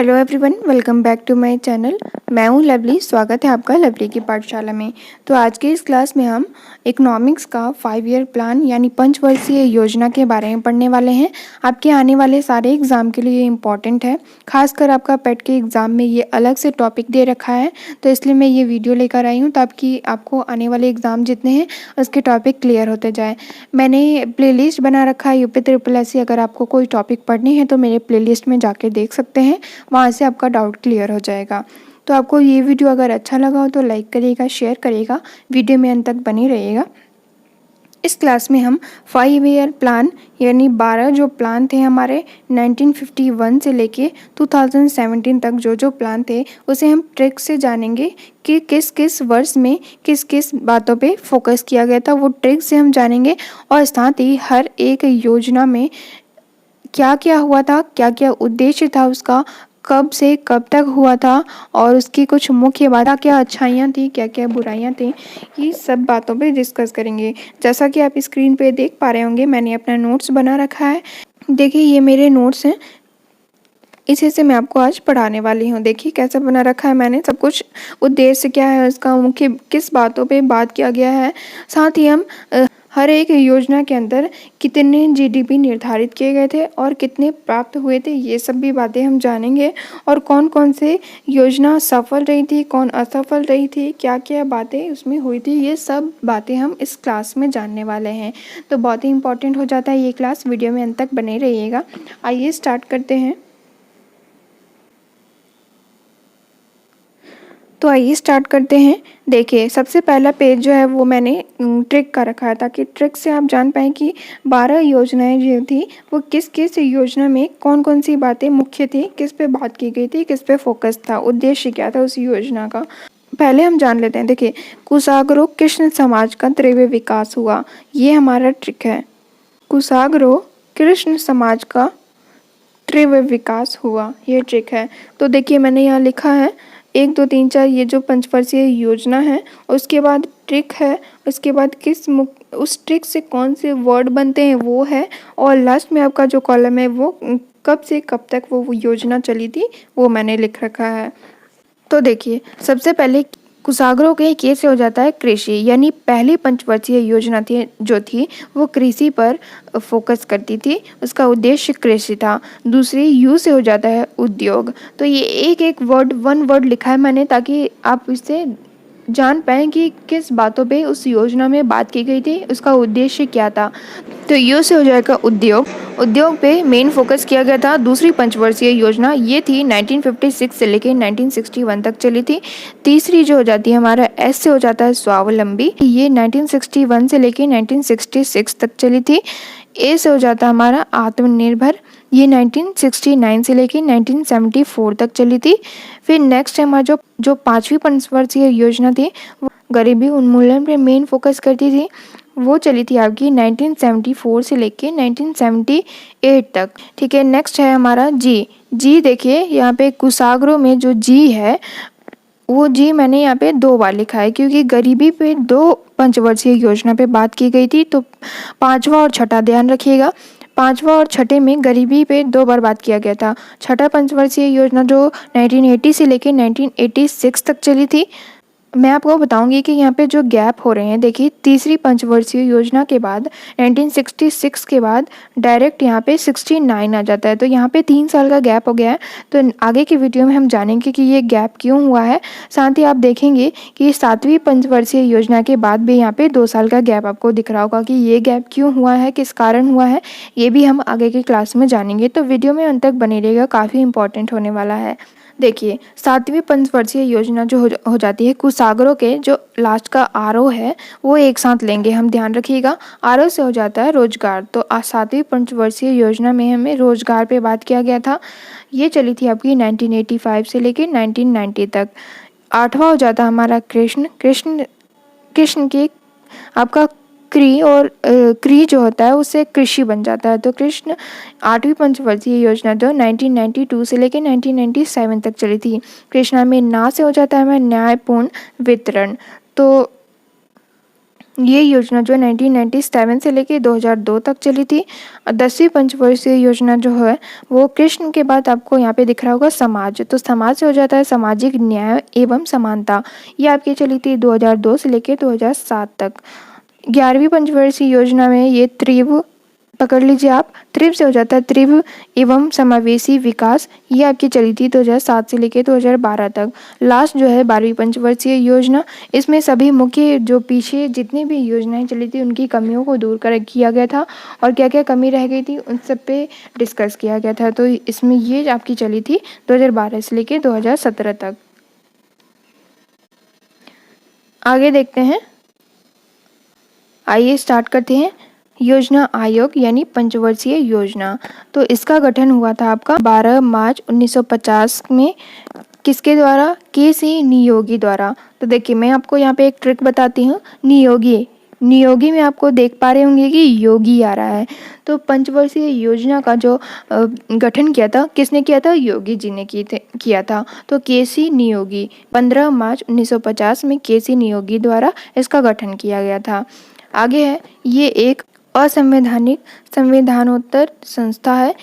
Hello everyone, welcome back to my channel. मैं हूं lovely. स्वागत है आपका लवली की पाठशाला में। तो आज के इस क्लास में हम इकोनॉमिक्स का 5 ईयर प्लान यानी पंचवर्षीय योजना के बारे में पढ़ने वाले हैं। आपके आने वाले सारे एग्ज़ाम के लिए ये इम्पॉर्टेंट है। खासकर आपका पेट के एग्ज़ाम में ये अलग से टॉपिक दे रखा है, तो इसलिए मैं ये वीडियो लेकर आई हूँ ताकि आपको आने वाले एग्ज़ाम जितने हैं उसके टॉपिक क्लियर होते जाए। मैंने प्लेलिस्ट बना रखा है यूपी ट्रिपल एस सी। अगर आपको कोई टॉपिक पढ़नी है तो मेरे प्लेलिस्ट में जाके देख सकते हैं, वहाँ से आपका डाउट क्लियर हो जाएगा। तो आपको ये वीडियो अगर अच्छा लगा हो तो लाइक करिएगा, शेयर करिएगा, वीडियो में अंत तक बनी रहिएगा। इस क्लास में हम 5 ईयर प्लान यानी 12 जो प्लान थे हमारे 1951 से लेके 2017 तक जो प्लान थे उसे हम ट्रिक से जानेंगे कि किस किस वर्ष में किस किस बातों पे फोकस किया गया था, वो ट्रिक से हम जानेंगे। और साथ ही हर एक योजना में क्या क्या हुआ था, क्या क्या उद्देश्य था उसका, कब से कब तक हुआ था और उसकी कुछ मुख्य बातें, क्या अच्छाइयाँ थी, क्या क्या बुराइयाँ थी, ये सब बातों पे डिस्कस करेंगे। जैसा कि आप स्क्रीन पे देख पा रहे होंगे, मैंने अपना नोट्स बना रखा है। देखिए ये मेरे नोट्स हैं, इसी से मैं आपको आज पढ़ाने वाली हूँ। देखिए कैसा बना रखा है मैंने, सब कुछ उद्देश्य क्या है उसका, मुख्य किस बातों पे बात किया गया है। साथ ही हम हर एक योजना के अंदर कितने जीडीपी निर्धारित किए गए थे और कितने प्राप्त हुए थे, ये सब भी बातें हम जानेंगे। और कौन कौन से योजना सफल रही थी, कौन असफल रही थी, क्या क्या बातें उसमें हुई थी, ये सब बातें हम इस क्लास में जानने वाले हैं। तो बहुत ही इंपॉर्टेंट हो जाता है ये क्लास, वीडियो में अंत तक बने रहिएगा। आइए स्टार्ट करते हैं। तो आइए स्टार्ट करते हैं। देखिए सबसे पहला पेज जो है वो मैंने ट्रिक का रखा है ताकि ट्रिक से आप जान पाएँ कि 12 योजनाएं जो थी वो किस किस योजना में कौन कौन सी बातें मुख्य थी, किस पे बात की गई थी, किस पे फोकस था, उद्देश्य क्या था उस योजना का। पहले हम जान लेते हैं। देखिए कुशाग्रो कृष्ण समाज का तीव्र विकास हुआ, ये हमारा ट्रिक है। कुशाग्रो कृष्ण समाज का तीव्र विकास हुआ, ये ट्रिक है। तो देखिए मैंने यहाँ लिखा है 1 2 3 4, ये जो पंचवर्षीय योजना है, उसके बाद ट्रिक है, उसके बाद उस ट्रिक से कौन से वर्ड बनते हैं वो है, और लास्ट में आपका जो कॉलम है वो कब से कब तक वो योजना चली थी वो मैंने लिख रखा है। तो देखिए सबसे पहले कुशाग्रो के के से हो जाता है कृषि, यानी पहली पंचवर्षीय योजना थी जो थी वो कृषि पर फोकस करती थी, उसका उद्देश्य कृषि था। दूसरी यू से हो जाता है उद्योग। तो ये एक एक वर्ड, वन वर्ड लिखा है मैंने ताकि आप इससे जान पाएँ कि किस बातों पे उस योजना में बात की गई थी, उसका उद्देश्य क्या था। तो यू से हो जाएगा उद्योग। उद्योग पे मेन फोकस किया गया था। दूसरी पंचवर्षीय योजना ये थी 1956 से लेके 1961 तक चली थी। तीसरी जो हो जाती है हमारा एस से हो जाता है स्वावलंबी, ये 1961 से लेके 1966 तक चली थी। ए से हो जाता है हमारा आत्मनिर्भर, ये 1969 से लेके 1974 तक चली थी। फिर नेक्स्ट है हमारा जो 5वीं पंचवर्षीय योजना थी वो गरीबी उन्मूलन पे मेन फोकस करती थी, वो चली थी आपकी 1974 से लेके 1978 तक। ठीक है, नेक्स्ट है हमारा जी। देखिए यहाँ पे कुशाग्रो में जो जी है वो जी मैंने यहाँ पे 2 बार लिखा है क्योंकि गरीबी पे 2 पंचवर्षीय योजना पे बात की गई थी। तो 5वां और छठा ध्यान रखिएगा, 5वां और छठे में गरीबी पे 2 बार बात किया गया था। छठा पंचवर्षीय योजना जो 1980 से लेके 1986 तक चली थी। मैं आपको बताऊंगी कि यहाँ पे जो गैप हो रहे हैं, देखिए तीसरी पंचवर्षीय योजना के बाद 1966 के बाद डायरेक्ट यहाँ पे 69 आ जाता है, तो यहाँ पे 3 साल का गैप हो गया है। तो आगे की वीडियो में हम जानेंगे कि ये गैप क्यों हुआ है। साथ ही आप देखेंगे कि 7वीं पंचवर्षीय योजना के बाद भी यहाँ पे 2 साल का गैप आपको दिख रहा होगा कि ये गैप क्यों हुआ है, किस कारण हुआ है, ये भी हम आगे की क्लास में जानेंगे। तो वीडियो में अंत तक बने रहिएगा, काफ़ी इंपॉर्टेंट होने वाला है। देखिए 7वीं पंचवर्षीय योजना जो हो जाती है, कुशाग्रो के जो लास्ट का आरओ है वो एक साथ लेंगे हम, ध्यान रखिएगा। आरओ से हो जाता है रोजगार। तो 7वीं पंचवर्षीय योजना में हमें रोजगार पे बात किया गया था, ये चली थी आपकी 1985 से लेके 1990 तक। 8वां हो जाता है हमारा कृष्ण की आपका क्री, और क्री जो होता है उससे कृषि बन जाता है। तो कृष्ण 8वीं पंचवर्षीय योजना जो 1992 से लेकर 1997 तक चली थी। कृष्णा में ना से हो जाता है हमारा न्यायपूर्ण वितरण। तो ये योजना जो 1997 से लेके 2002 तक चली थी। 10वीं पंचवर्षीय योजना जो है वो कृष्ण के बाद आपको यहाँ पे दिख रहा होगा समाज, तो समाज से हो जाता है सामाजिक न्याय एवं समानता। ये आपकी चली थी 2002 से लेके 2007 तक। 11वीं पंचवर्षीय योजना में ये त्रिव पकड़ लीजिए आप, त्रिव से हो जाता है त्रिव एवं समावेशी विकास। ये आपकी चली थी 2007 से लेकर 2012 तक। लास्ट जो है 12वीं पंचवर्षीय योजना, इसमें सभी मुख्य जो पीछे जितनी भी योजनाएं चली थी उनकी कमियों को दूर कर किया गया था और क्या क्या कमी रह गई थी उन सब पे डिस्कस किया गया था। तो इसमें ये आपकी चली थी 2012 से लेकर 2017 तक। आगे देखते हैं, आइए स्टार्ट करते हैं। योजना आयोग यानी पंचवर्षीय योजना, तो इसका गठन हुआ था आपका 12 मार्च 1950 में। किसके द्वारा? के.सी. नियोगी द्वारा। तो देखिए मैं आपको यहाँ पे एक ट्रिक बताती हूँ। नियोगी, नियोगी में आपको देख पा रहे होंगे कि योगी आ रहा है। तो पंचवर्षीय योजना का जो गठन किया था किसने किया था? योगी जी ने किया था। तो के.सी. नियोगी 15 मार्च 1950 में के.सी. नियोगी द्वारा इसका गठन किया गया था। आगे है, ये एक असंवैधानिक संविधानोत्तर संस्था है।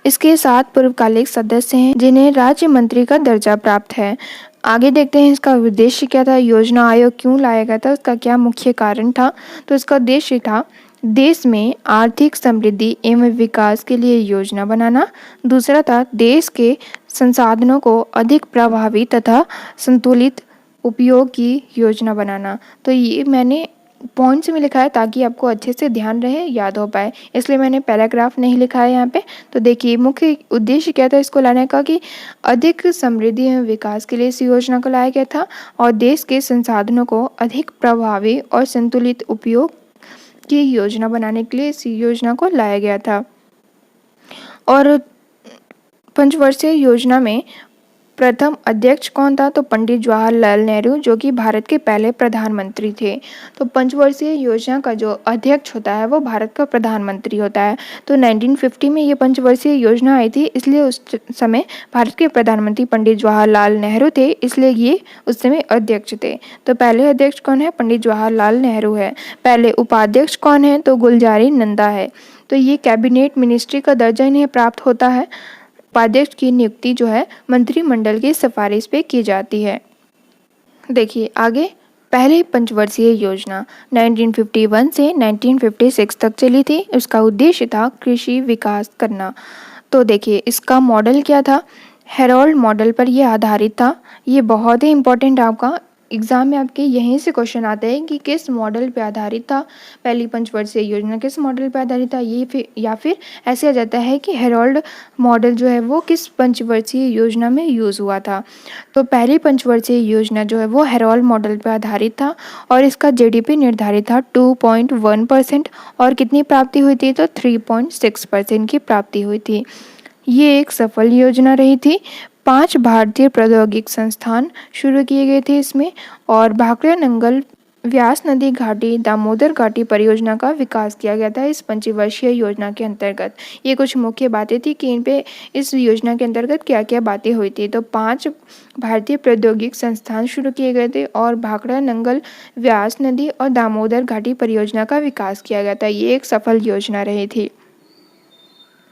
इसके 7 पूर्वकालिक सदस्य हैं जिन्हें राज्य मंत्री का दर्जा प्राप्त है। आगे देखते हैं इसका उद्देश्य क्या था, योजना आयोग क्यों लाया गया था, उसका क्या मुख्य कारण था। तो इसका उद्देश्य था देश में आर्थिक समृद्धि एवं विकास के लिए योजना बनाना। दूसरा था देश के संसाधनों को अधिक प्रभावी तथा संतुलित उपयोग की योजना बनाना। तो ये मैंने पॉइंट्स में लिखा है ताकि आपको अच्छे से ध्यान रहे, याद हो पाए, इसलिए मैंने पैराग्राफ नहीं लिखा है यहाँ पे। तो देखिए मुख्य उद्देश्य क्या था इसको लाने का, कि अधिक समृद्धि एवं विकास के लिए इस योजना को लाया गया था और देश के संसाधनों को अधिक प्रभावी और संतुलित उपयोग की योजना बनाने के लिए इस योजना को लाया गया था। और पंचवर्षीय योजना में प्रथम अध्यक्ष कौन था? तो पंडित जवाहरलाल नेहरू, जो कि भारत के पहले प्रधानमंत्री थे। तो पंचवर्षीय योजना का जो अध्यक्ष होता है वो भारत का प्रधानमंत्री होता है। तो 1950 में ये पंचवर्षीय योजना आई थी, इसलिए उस समय भारत के प्रधानमंत्री पंडित जवाहरलाल नेहरू थे, इसलिए ये उस समय अध्यक्ष थे। तो पहले अध्यक्ष कौन है? पंडित जवाहरलाल नेहरू है। पहले उपाध्यक्ष कौन है? तो गुलजारी नंदा है। तो ये कैबिनेट मिनिस्ट्री का दर्जा इन्हें प्राप्त होता है। उपाध्यक्ष की नियुक्ति जो है मंत्रिमंडल की सिफारिश पे की जाती है। देखिए आगे, पहले पंचवर्षीय योजना 1951 से 1956 तक चली थी। उसका उद्देश्य था कृषि विकास करना। तो देखिए इसका मॉडल क्या था? हेरोल्ड मॉडल पर यह आधारित था। ये बहुत ही इम्पोर्टेंट, आपका एग्जाम में आपके यहीं से क्वेश्चन आते हैं कि किस मॉडल पे आधारित था पहली पंचवर्षीय योजना, किस मॉडल पे आधारित था। ये फिर या फिर ऐसे आ जाता है कि हेरोल्ड मॉडल जो है वो किस पंचवर्षीय योजना में यूज़ हुआ था। तो पहली पंचवर्षीय योजना जो है वो हेरोल्ड मॉडल पे आधारित था और इसका जीडीपी निर्धारित था 2.1% और कितनी प्राप्ति हुई थी? तो 3.6% की प्राप्ति हुई थी। ये एक सफल योजना रही थी। 5 भारतीय प्रौद्योगिक संस्थान शुरू किए गए थे इसमें, और भाखड़ा नंगल व्यास नदी घाटी दामोदर घाटी परियोजना का विकास किया गया था इस पंचवर्षीय योजना के अंतर्गत। ये कुछ मुख्य बातें थी कि इन पे इस योजना के अंतर्गत क्या क्या बातें हुई थी। तो 5 भारतीय प्रौद्योगिक संस्थान शुरू किए गए थे और भाखड़ा नंगल व्यास नदी और दामोदर घाटी परियोजना का विकास किया गया था। ये एक सफल योजना रही थी।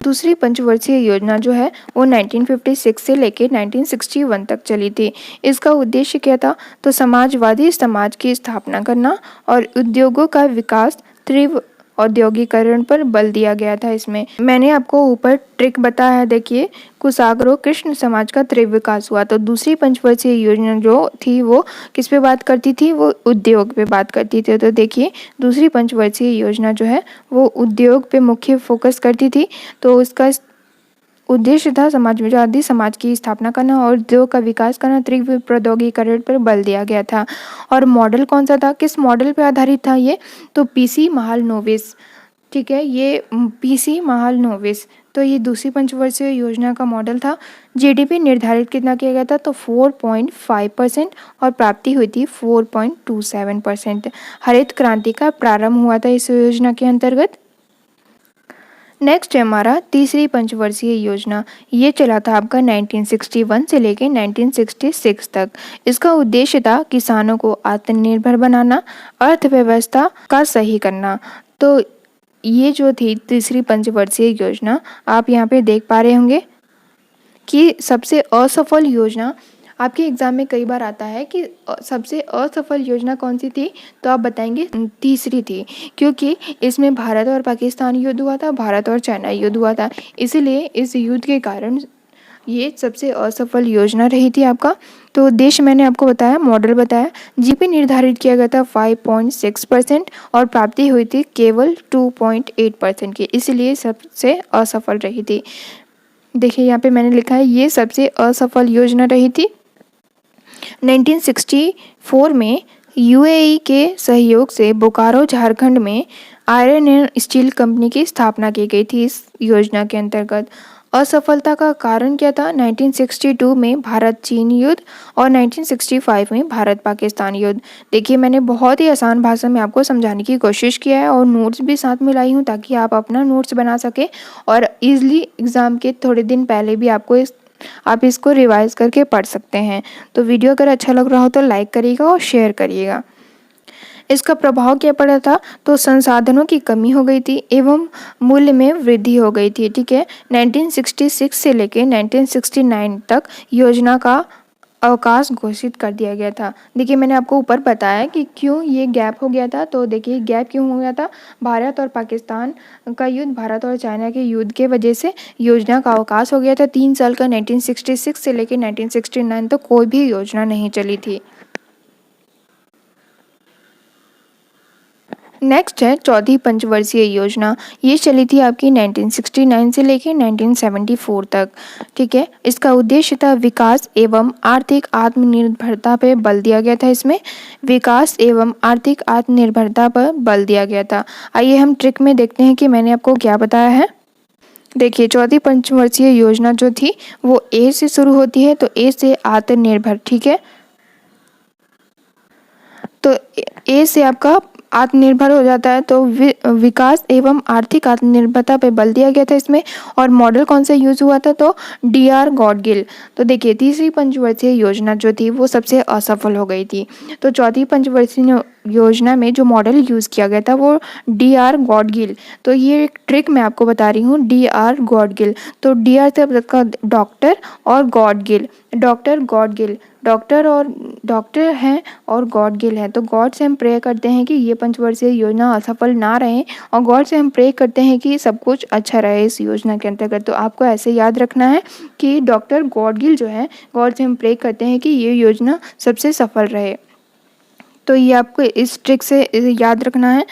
दूसरी पंचवर्षीय योजना जो है वो 1956 से लेकर 1961 तक चली थी। इसका उद्देश्य क्या था? तो समाजवादी समाज की स्थापना करना और उद्योगों का विकास, तीव्र औद्योगिकरण पर बल दिया गया था। इसमें मैंने आपको ऊपर ट्रिक बताया है, देखिए कुशाग्रो कृष्ण समाज का तीव्र विकास हुआ। तो दूसरी पंचवर्षीय योजना जो थी वो किस पे बात करती थी? वो उद्योग पे बात करती थी। तो देखिए दूसरी पंचवर्षीय योजना जो है वो उद्योग पे मुख्य फोकस करती थी। तो उसका उद्देश्य था समाजवादी समाज की स्थापना करना और उद्योग का विकास करना, तीव्र प्रौद्योगिकरण पर बल दिया गया था। और मॉडल कौन सा था? किस मॉडल पर आधारित था ये? तो पीसी महालनोबिस, ठीक है, ये पीसी महालनोबिस। तो ये दूसरी पंचवर्षीय योजना का मॉडल था। जीडीपी निर्धारित कितना किया गया था? तो 4.5% और प्राप्ति हुई थी 4.27%। हरित क्रांति का प्रारंभ हुआ था इस योजना के अंतर्गत। नेक्स्ट है हमारा तीसरी पंचवर्षीय योजना। ये चला था आपका 1961 से लेके 1966 तक। इसका उद्देश्य था किसानों को आत्मनिर्भर बनाना, अर्थव्यवस्था का सही करना। तो ये जो थी तीसरी पंचवर्षीय योजना, आप यहाँ पे देख पा रहे होंगे कि सबसे असफल योजना आपके एग्ज़ाम में कई बार आता है कि सबसे असफल योजना कौन सी थी, तो आप बताएंगे तीसरी थी, क्योंकि इसमें भारत और पाकिस्तान युद्ध हुआ था, भारत और चाइना युद्ध हुआ था, इसीलिए इस युद्ध के कारण ये सबसे असफल योजना रही थी आपका। तो उद्देश्य मैंने आपको बताया, मॉडल बताया, जीपी निर्धारित किया गया था 5.6% और प्राप्ति हुई थी केवल 2.8% की, इसलिए सबसे असफल रही थी। देखिए यहाँ पे मैंने लिखा है ये सबसे असफल योजना रही थी। 1964 में यूएई के सहयोग से बोकारो झारखंड में आयरन एंड स्टील कंपनी की स्थापना की गई थी। इस योजना के अंतर्गत असफलता का कारण क्या था? 1962 में भारत चीन युद्ध और 1965 में भारत पाकिस्तान युद्ध। देखिए मैंने बहुत ही आसान भाषा में आपको समझाने की कोशिश किया है और नोट्स भी साथ में लाई हूँ ताकि आप अपना नोट्स बना सके और इजीली एग्ज़ाम के थोड़े दिन पहले भी आप इसको रिवाइज करके पढ़ सकते हैं। तो वीडियो अगर अच्छा लग रहा हो तो लाइक करिएगा और शेयर करिएगा। इसका प्रभाव क्या पड़ा था? तो संसाधनों की कमी हो गई थी एवं मूल्य में वृद्धि हो गई थी। ठीक है, 1966 से लेकर 1969 तक योजना का अवकाश घोषित कर दिया गया था। देखिए मैंने आपको ऊपर बताया कि क्यों ये गैप हो गया था। तो देखिए गैप क्यों हो गया था? भारत और पाकिस्तान का युद्ध, भारत और चाइना के युद्ध के वजह से योजना का अवकाश हो गया था 3 साल का। 1966 से लेकर 1969 तक कोई भी योजना नहीं चली थी। नेक्स्ट है चौथी पंचवर्षीय योजना। ये चली थी आपकी 1969 से लेकर 1974 तक। ठीक है, इसका उद्देश्य था विकास एवं आर्थिक आत्मनिर्भरता पर बल दिया गया था। इसमें विकास एवं आर्थिक आत्मनिर्भरता पर बल दिया गया था। आइए हम ट्रिक में देखते हैं कि मैंने आपको क्या बताया है। देखिए चौथी पंचवर्षीय योजना जो थी वो ए से शुरू होती है, तो ए से आत्मनिर्भर। ठीक है, तो ए से आपका आत्मनिर्भर हो जाता है, तो विकास एवं आर्थिक आत्मनिर्भरता पे बल दिया गया था इसमें। और मॉडल कौन सा यूज हुआ था? तो डीआर गॉडगिल। तो देखिए तीसरी पंचवर्षीय योजना जो थी वो सबसे असफल हो गई थी। तो चौथी पंचवर्षीय योजना में जो मॉडल यूज़ किया गया था वो डीआर गॉडगिल। तो ये एक ट्रिक मैं आपको बता रही हूँ, डीआर गॉडगिल। तो डीआर से आपका डॉक्टर और गॉडगिल, डॉक्टर गॉडगिल, डॉक्टर हैं और गॉड गिल है। तो गॉड से हम प्रे करते हैं कि ये पंचवर्षीय योजना असफल ना रहे और गॉड से हम प्रे करते हैं कि सब कुछ अच्छा रहे इस योजना के अंतर्गत। तो आपको ऐसे याद रखना है कि डॉक्टर गॉड गिल जो है, गॉड से हम प्रे करते हैं कि ये योजना सबसे सफल रहे। तो ये आपको इस ट्रिक से याद रखना है।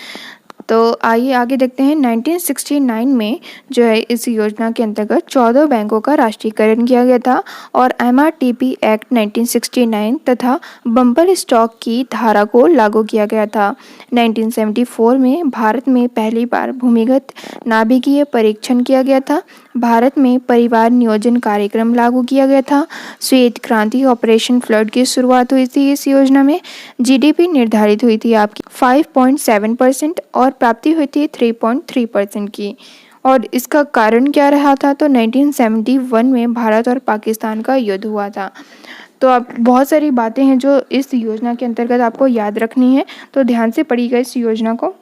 तो आइए आगे देखते हैं। 1969 में जो है इस योजना के अंतर्गत 14 बैंकों का राष्ट्रीयकरण किया गया था और MRTP एक्ट 1969 तथा बम्पर स्टॉक की धारा को लागू किया गया था। 1974 में भारत में पहली बार भूमिगत नाभिकीय परीक्षण किया गया था। भारत में परिवार नियोजन कार्यक्रम लागू किया गया था। श्वेत क्रांति ऑपरेशन फ्लड की शुरुआत हुई थी। इस योजना में GDP निर्धारित हुई थी आपकी 5.7% और प्राप्ति हुई थी 3.3% की। और इसका कारण क्या रहा था? तो 1971 में भारत और पाकिस्तान का युद्ध हुआ था। तो अब बहुत सारी बातें हैं जो इस योजना के अंतर्गत आपको याद रखनी है, तो ध्यान से पढ़िएगा इस योजना को,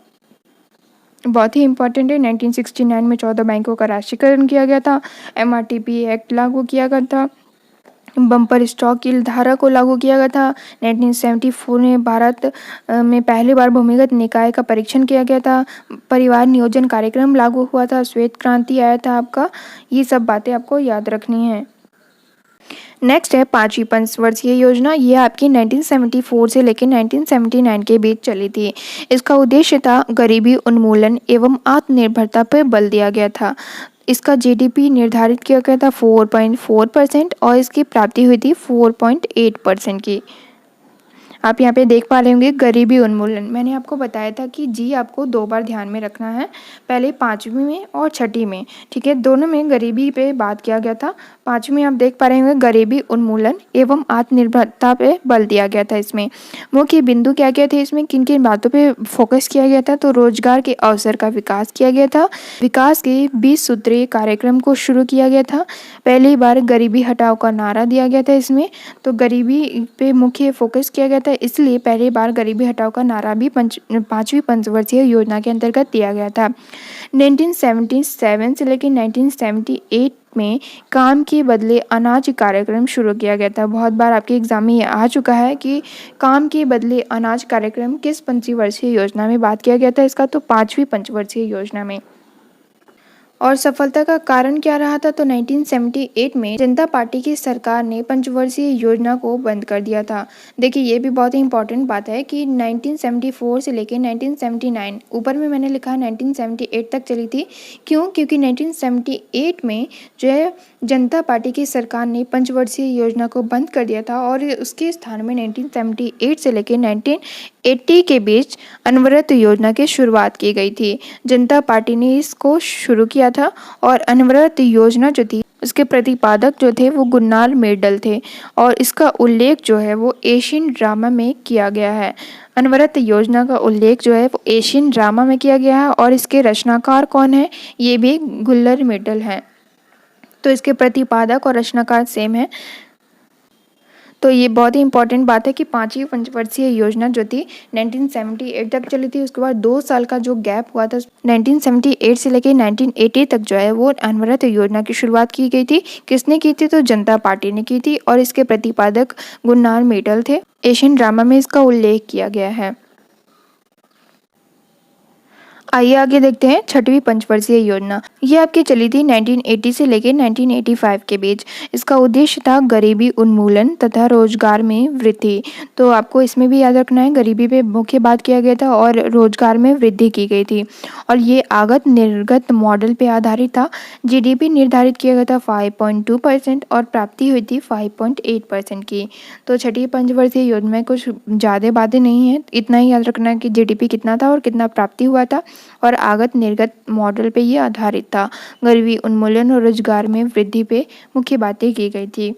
बहुत ही इंपॉर्टेंट है। 1969 में 14 बैंकों का राष्ट्रीयकरण किया गया था, MRTP एक्ट लागू किया गया था, बम्पर स्टॉक की धारा को लागू किया गया था। 1974 में भारत में पहली बार भूमिगत निकाय का परीक्षण किया गया था। परिवार नियोजन कार्यक्रम लागू हुआ था। श्वेत क्रांति आया था आपका। ये सब बातें आपको याद रखनी है। नेक्स्ट है पांचवी पंचवर्षीय योजना। ये आपकी 1974 से लेकर 1979 के बीच चली थी। इसका उद्देश्य था गरीबी उन्मूलन एवं आत्मनिर्भरता पर बल दिया गया था। इसका GDP निर्धारित किया गया था 4.4% और इसकी प्राप्ति हुई थी 4.8% की। आप यहाँ पे देख पा रहे होंगे गरीबी उन्मूलन। मैंने आपको बताया था कि जी आपको 2 बार ध्यान में रखना है, पहले 5वीं में और छठी में, ठीक है। दोनों में गरीबी पे बात किया गया था। 5वीं में आप देख पा रहे होंगे गरीबी उन्मूलन एवं आत्मनिर्भरता पे बल दिया गया था। इसमें मुख्य बिंदु क्या-क्या थे, इसमें किन-किन बातों पे फोकस किया गया था, तो रोजगार के अवसर का विकास किया गया था। विकास के 20 सूत्रीय कार्यक्रम को शुरू किया गया था। पहली बार गरीबी हटाओ का नारा दिया गया था इसमें, तो गरीबी पे मुख्य फोकस किया गया था, इसलिए पहली बार गरीबी हटाओ का नारा भी 5वीं पंचवर्षीय योजना के अंतर्गत दिया गया था। 1977 से लेकर 1978 में काम के बदले अनाज कार्यक्रम शुरू किया गया था। बहुत बार आपके एग्जाम में ये आ चुका है कि काम के बदले अनाज कार्यक्रम किस पंचवर्षीय योजना में बात किया गया था इसका, तो 5वीं पंचवर्षीय योजना में। और सफलता का कारण क्या रहा था, तो 1978 में जनता पार्टी की सरकार ने पंचवर्षीय योजना को बंद कर दिया था। देखिए ये भी बहुत ही इंपॉर्टेंट बात है कि 1974 से लेकर 1979, ऊपर में मैंने लिखा है 1978 तक चली थी। क्यों? क्योंकि 1978 में जो है जनता पार्टी की सरकार ने पंचवर्षीय योजना को बंद कर दिया था और उसके स्थान में 1978 से लेकर 1980 के बीच अनवरत योजना की शुरुआत की गई थी। जनता पार्टी ने इसको शुरू किया था और अनवरत योजना जो थी उसके प्रतिपादक जो थे वो गुन्नार मेडल थे और इसका उल्लेख जो है वो एशियन ड्रामा में किया गया है। अनवरत योजना का उल्लेख जो है वो एशियन ड्रामा में किया गया है और इसके रचनाकार कौन है, ये भी गुल्लर मेडल हैं। तो इसके प्रतिपादक और रचनाकार सेम है। तो ये बहुत ही इंपॉर्टेंट बात है कि 5वीं पंचवर्षीय योजना जो थी 1978 तक चली थी। उसके बाद 2 साल का जो गैप हुआ था 1978 से लेकर 1980 तक जो है वो अनवरत योजना की शुरुआत की गई थी। किसने की थी, तो जनता पार्टी ने की थी और इसके प्रतिपादक गुन्नार मेडल थे। एशियन ड्रामा में इसका उल्लेख किया गया है। आइए आगे देखते हैं 6वीं पंचवर्षीय योजना। ये आपकी चली थी 1980 से लेकर 1985 के बीच। इसका उद्देश्य था गरीबी उन्मूलन तथा रोजगार में वृद्धि। तो आपको इसमें भी याद रखना है, गरीबी पे मुख्य बात किया गया था और रोजगार में वृद्धि की गई थी और ये आगत निर्गत मॉडल पे आधारित था। जीडीपी निर्धारित किया गया था 5.2% और प्राप्ति हुई थी 5.8% की। तो 6वीं पंचवर्षीय योजना में कुछ ज़्यादा बातें नहीं है, इतना ही याद रखना है कि जीडीपी कितना था और कितना प्राप्ति हुआ था और आगत निर्गत मॉडल पे ये आधारित था। गरीबी उन्मूलन और रोजगार में वृद्धि पे मुख्य बातें की गई थी।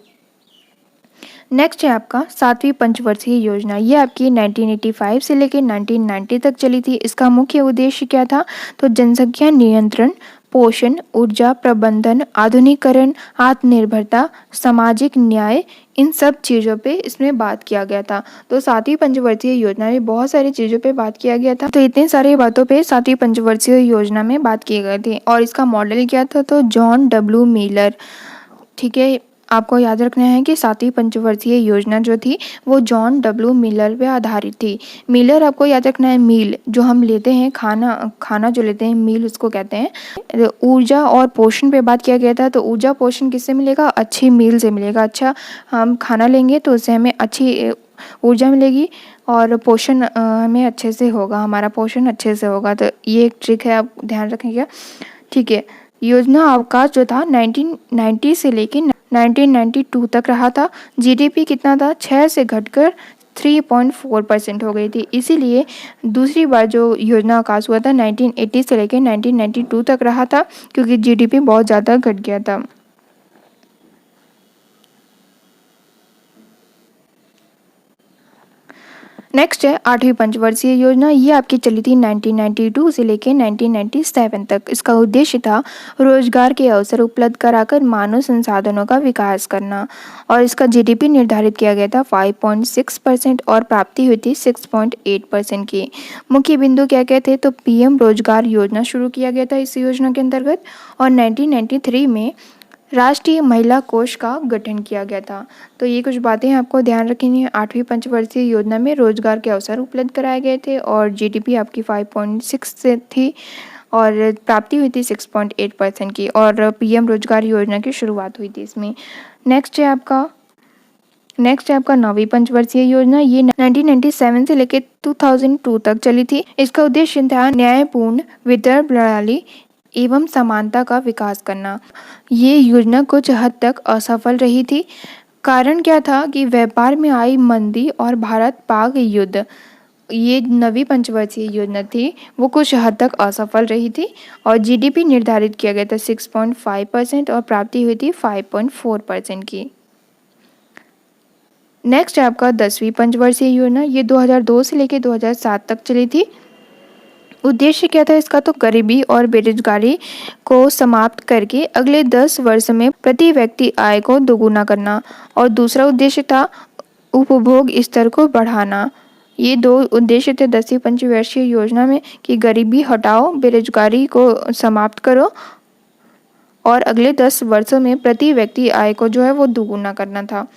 नेक्स्ट है आपका 7वीं पंचवर्षीय योजना। ये आपकी 1985 से लेकर 1990 तक चली थी। इसका मुख्य उद्देश्य क्या था, तो जनसंख्या नियंत्रण, पोषण, ऊर्जा प्रबंधन, आधुनिकीकरण, आत्मनिर्भरता, सामाजिक न्याय, इन सब चीज़ों पे इसमें बात किया गया था। तो 7वीं पंचवर्षीय योजना में बहुत सारी चीज़ों पे बात किया गया था। तो इतनी सारी बातों पे 7वीं पंचवर्षीय योजना में बात की गई थी और इसका मॉडल क्या था, तो जॉन डब्ल्यू मिलर, ठीक है। आपको याद रखना है कि 7वीं पंचवर्षीय योजना जो थी वो जॉन डब्ल्यू मिलर पे आधारित थी। मिलर आपको याद रखना है, मील जो हम लेते हैं, खाना जो लेते हैं मील उसको कहते हैं। ऊर्जा और पोषण पे बात किया गया था। तो ऊर्जा पोषण किससे मिलेगा, अच्छी मील से मिलेगा। अच्छा हम खाना लेंगे तो उससे हमें अच्छी ऊर्जा मिलेगी और पोषण हमें अच्छे से होगा, हमारा पोषण अच्छे से होगा। तो ये एक ट्रिक है, आप ध्यान रखेंगे, ठीक है। योजना अवकाश जो था 1990 से लेकर 1992 तक रहा था। जीडीपी कितना था, 6 से घटकर 3.4% हो गई थी। इसीलिए दूसरी बार जो योजना अवकाश हुआ था 1980 से लेकर 1992 तक रहा था, क्योंकि जीडीपी बहुत ज़्यादा घट गया था। नेक्स्ट है 8वीं पंचवर्षीय योजना। ये आपकी चली थी 1992 से लेकर 1997 तक। इसका उद्देश्य था रोजगार के अवसर उपलब्ध कराकर मानव संसाधनों का विकास करना और इसका जीडीपी निर्धारित किया गया था 5.6% और प्राप्ति हुई थी 6.8% की। मुख्य बिंदु क्या क्या थे, तो पीएम रोजगार योजना शुरू किया गया था इस योजना के अंतर्गत और 1993 में राष्ट्रीय महिला कोष का गठन किया गया था। तो ये कुछ बातें आपको ध्यान रखनी है। 8वीं पंचवर्षीय योजना में रोजगार के अवसर उपलब्ध कराए गए थे और जीडीपी आपकी 5.6 से थी और प्राप्ति हुई थी 6.8% की और पीएम रोजगार योजना की शुरुआत हुई थी इसमें। नेक्स्ट है आपका 9वीं पंचवर्षीय योजना। ये 1997 से लेकर 2002 तक चली थी। इसका उद्देश्य था न्यायपूर्ण वितरण प्रणाली एवं समानता का विकास करना। ये योजना कुछ हद तक असफल रही थी कारण क्या था कि व्यापार में आई मंदी और भारत पाक युद्ध, ये नवी पंचवर्षीय योजना थी वो कुछ हद तक असफल रही थी और जीडीपी निर्धारित किया गया था 6.5% और प्राप्ति हुई थी 5.4% की। नेक्स्ट है आपका 10वीं पंचवर्षीय योजना, ये 2002 से लेकर 2007 तक चली थी। उद्देश्य क्या था इसका, तो गरीबी और बेरोजगारी को समाप्त करके अगले 10 वर्ष में प्रति व्यक्ति आय को दोगुना करना, और दूसरा उद्देश्य था उपभोग स्तर को बढ़ाना। ये दो उद्देश्य थे 10वीं पंचवर्षीय योजना में कि गरीबी हटाओ, बेरोजगारी को समाप्त करो और अगले 10 वर्षों में प्रति व्यक्ति आय को जो है वो दोगुना करना था।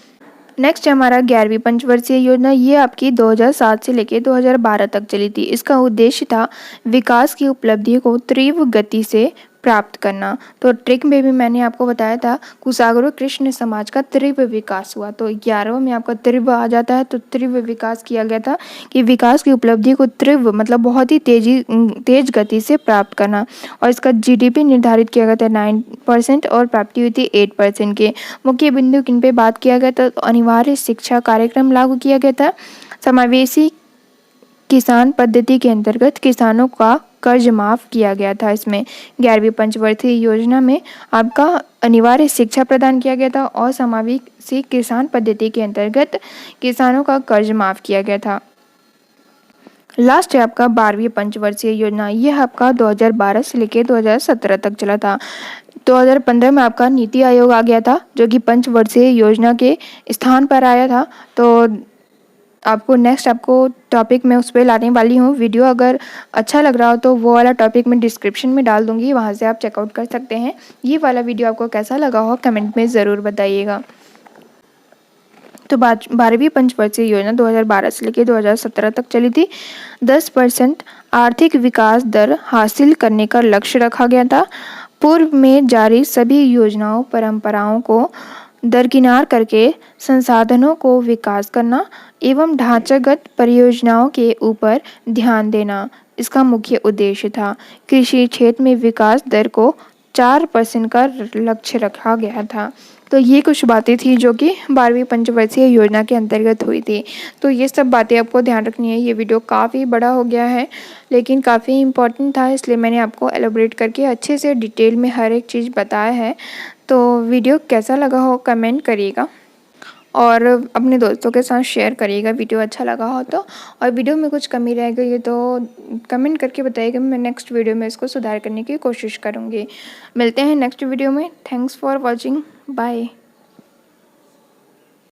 नेक्स्ट है हमारा 11वीं पंचवर्षीय योजना, ये आपकी 2007 से लेकर 2012 तक चली थी। इसका उद्देश्य था विकास की उपलब्धि को तीव्र गति से प्राप्त करना। तो ट्रिक में भी मैंने आपको बताया था कुशाग्र कृष्ण समाज का तीव्र विकास हुआ, तो 11वां में आपका तीव्र आ जाता है, तो तीव्र विकास किया गया था कि विकास की उपलब्धि को तीव्र मतलब बहुत ही तेज गति से प्राप्त करना, और इसका जीडीपी निर्धारित किया गया था 9% और प्राप्ति हुई थी 8% के। मुख्य बिंदु किन पे बात किया गया था, तो अनिवार्य शिक्षा कार्यक्रम लागू किया गया था, समावेशी किसान पद्धति के अंतर्गत किसानों का कर्ज माफ किया गया था। इसमें 11वीं पंचवर्षीय योजना में आपका अनिवार्य शिक्षा प्रदान किया गया था और समावेशी किसान पद्धति के अंतर्गत किसानों का कर्ज माफ किया गया था। लास्ट है आपका 12वीं पंचवर्षीय योजना, यह आपका 2012 से लेकर 2017 तक चला था। 2015 में आपका नीति आयोग आ गया था जो कि पंचवर्षीय योजना के स्थान पर आया था। तो आपको नेक्स्ट आपको टॉपिक मैं उस पर लाने वाली हूँ। वीडियो अगर अच्छा लग रहा हो तो वो वाला टॉपिक मैं डिस्क्रिप्शन में डाल दूँगी, वहाँ से आप चेकआउट कर सकते हैं। ये वाला वीडियो आपको कैसा लगा हो कमेंट में ज़रूर बताइएगा। तो 12वीं पंचवर्षीय योजना 2012 से लेकर 2017 तक चली थी। 10% आर्थिक विकास दर हासिल करने का लक्ष्य रखा गया था। पूर्व में जारी सभी योजनाओं परंपराओं को दरकिनार करके संसाधनों को विकास करना एवं ढांचागत परियोजनाओं के ऊपर ध्यान देना इसका मुख्य उद्देश्य था। कृषि क्षेत्र में विकास दर को 4% का लक्ष्य रखा गया था। तो ये कुछ बातें थी जो कि 12वीं पंचवर्षीय योजना के अंतर्गत हुई थी। तो ये सब बातें आपको ध्यान रखनी है। ये वीडियो काफ़ी बड़ा हो गया है लेकिन काफ़ी इम्पोर्टेंट था, इसलिए मैंने आपको एलोबरेट करके अच्छे से डिटेल में हर एक चीज़ बताया है। तो वीडियो कैसा लगा हो कमेंट करिएगा और अपने दोस्तों के साथ शेयर करिएगा वीडियो अच्छा लगा हो तो। और वीडियो में कुछ कमी रह गई है तो कमेंट करके बताइएगा, मैं नेक्स्ट वीडियो में इसको सुधार करने की कोशिश करूँगी। मिलते हैं नेक्स्ट वीडियो में। Thanks for watching, bye.